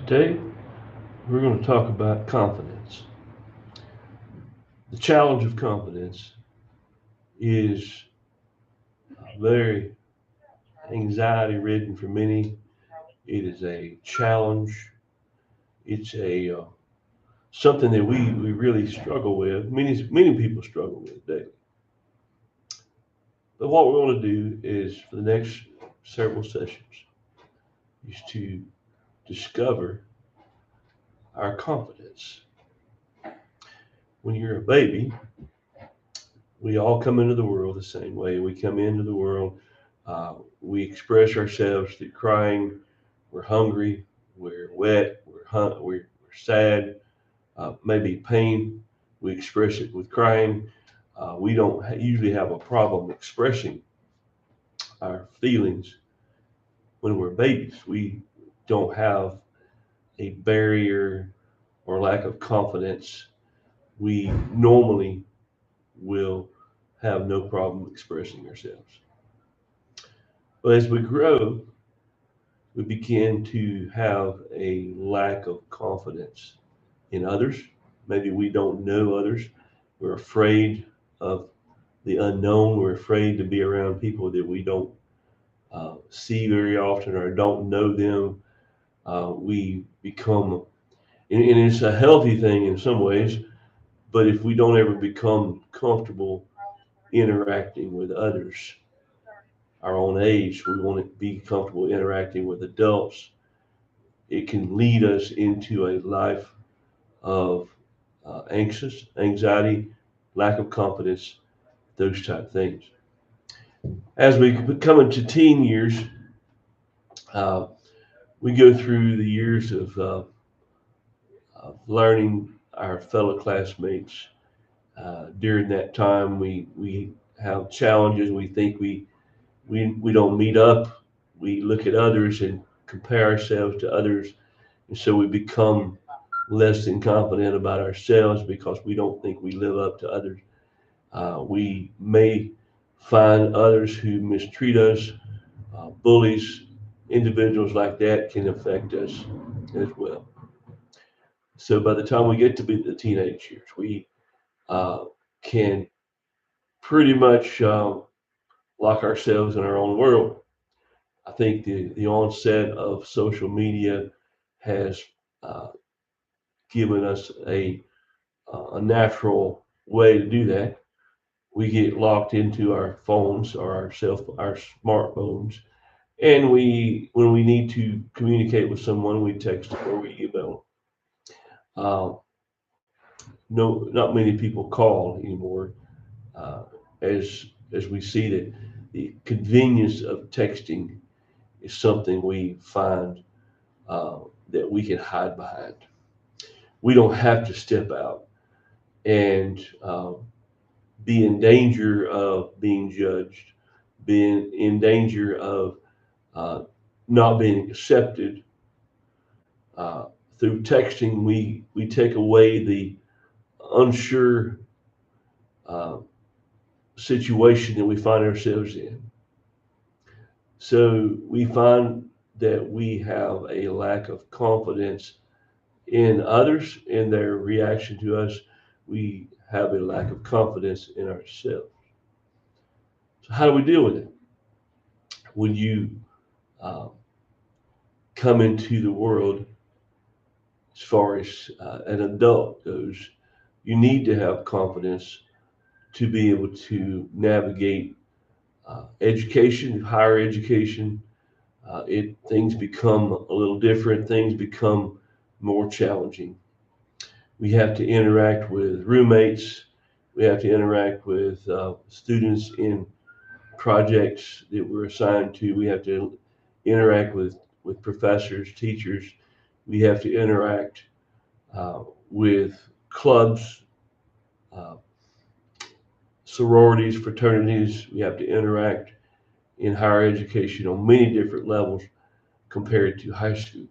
Today, we're going to talk about confidence. The challenge of confidence is very anxiety ridden for many. It is a challenge. It's a something that we really struggle with. Many people struggle with daily. But what we want to do is for the next several sessions is to discover our confidence. When you're a baby, we all come into the world the same way. We come into the world, we express ourselves through crying. We're hungry, we're wet, we're sad, maybe pain. We express it with crying. We don't usually have a problem expressing our feelings when we're babies. We don't have a barrier or lack of confidence. We normally will have no problem expressing ourselves. But as we grow, we begin to have a lack of confidence in others. Maybe we don't know others. We're afraid of the unknown. We're afraid to be around people that we don't see very often or don't know them. We become, and it's a healthy thing in some ways, but if we don't ever become comfortable interacting with others our own age, we want to be comfortable interacting with adults. It can lead us into a life of anxiety, lack of confidence, those type of things. As we come into teen years, uh, we go through the years of learning our fellow classmates. During that time, we have challenges. We think we don't meet up. We look at others and compare ourselves to others. And so we become less than confident about ourselves because we don't think we live up to others. We may find others who mistreat us, bullies, individuals like that can affect us as well. So by the time we get to be the teenage years, we uh, can pretty much lock ourselves in our own world. I think the onset of social media has uh, given us a natural way to do that. We get locked into our phones or our smartphones, and we when we need to communicate with someone, we text or we email. Uh, no, not many people call anymore, uh, as we see that the convenience of texting is something we find uh, that we can hide behind. We don't have to step out and be in danger of being judged, being in danger of uh, not being accepted. Uh, Through texting, we take away the unsure uh, situation that we find ourselves in. So we find that we have a lack of confidence in others, in their reaction to us. We have a lack of confidence in ourselves. So how do we deal with it? When you uh, come into the world, as far as an adult goes, you need to have confidence to be able to navigate education, higher education. It things become a little different. Things become more challenging. We have to interact with roommates. We have to interact with students in projects that we're assigned to. We have to interact with professors, teachers. We have to interact with clubs, uh, sororities, fraternities. We have to interact in higher education on many different levels compared to high school.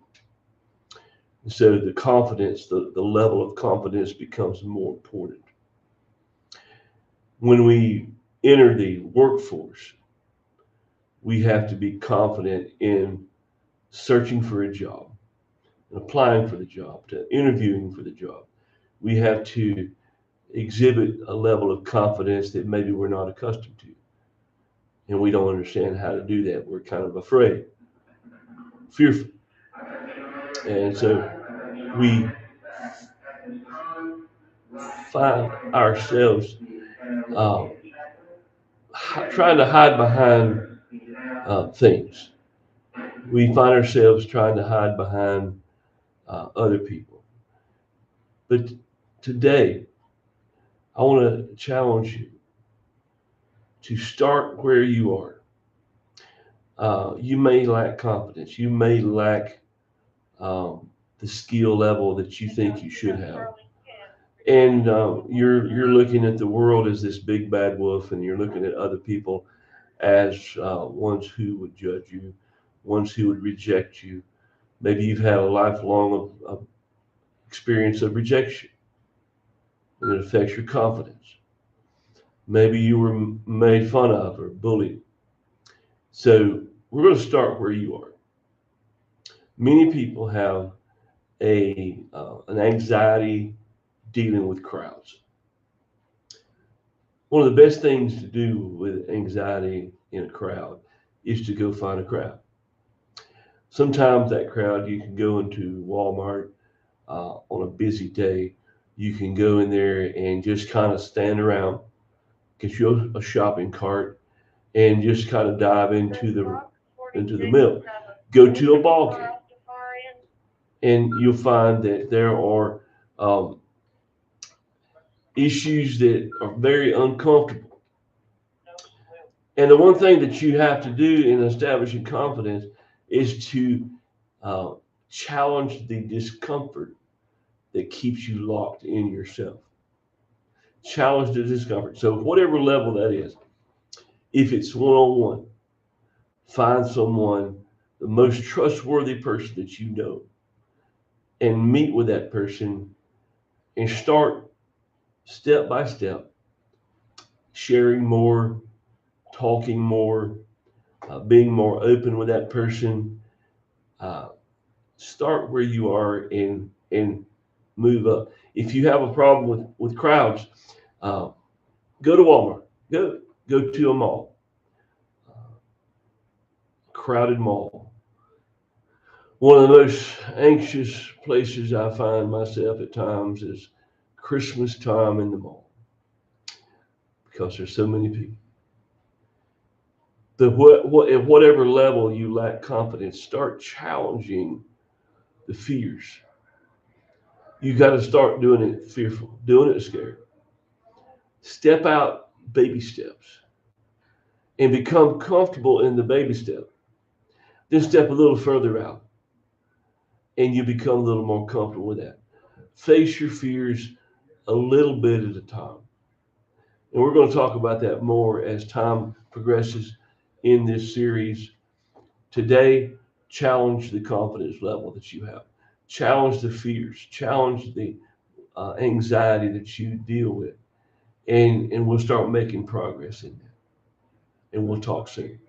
So the confidence, the level of confidence becomes more important. When we enter the workforce, we have to be confident in searching for a job. and applying for the job, to interviewing for the job. We have to exhibit a level of confidence that maybe we're not accustomed to. And we don't understand how to do that. We're kind of afraid, fearful. And so we find ourselves uh, trying to hide behind things. We find ourselves trying to hide behind other people. But today, I want to challenge you to start where you are. You may lack confidence. You may lack the skill level that you think you should have. And you're looking at the world as this big bad wolf, and you're looking at other people as ones who would judge you, ones who would reject you. Maybe you've had a lifelong of experience of rejection, and it affects your confidence. Maybe you were made fun of or bullied. So we're going to start where you are. Many people have an anxiety dealing with crowds. One of the best things to do with anxiety in a crowd is to go find a crowd. Sometimes that crowd, you can go into Walmart on a busy day. You can go in there and just kind of stand around, get you a shopping cart, and just kind of dive into the mill. Go to a ball game, and you'll find that there are um, issues that are very uncomfortable. And the one thing that you have to do in establishing confidence is to uh, challenge the discomfort that keeps you locked in yourself. Challenge the discomfort. So, whatever level that is, if it's one on one, find someone, the most trustworthy person that you know, and meet with that person and start step by step, sharing more, talking more, being more open with that person. Uh, Start where you are and move up. If you have a problem with crowds, uh, go to Walmart. Go to a mall, crowded mall. One of the most anxious places I find myself at times is Christmas time in the mall because there's so many people. At whatever level you lack confidence, start challenging the fears. You got to start doing it fearful, doing it scared. Step out baby steps and become comfortable in the baby step. Then step a little further out and you become a little more comfortable with that. Face your fears a little bit at a time. And we're going to talk about that more as time progresses in this series. Today, challenge the confidence level that you have, challenge the fears, challenge the anxiety that you deal with, and we'll start making progress in that. And we'll talk soon.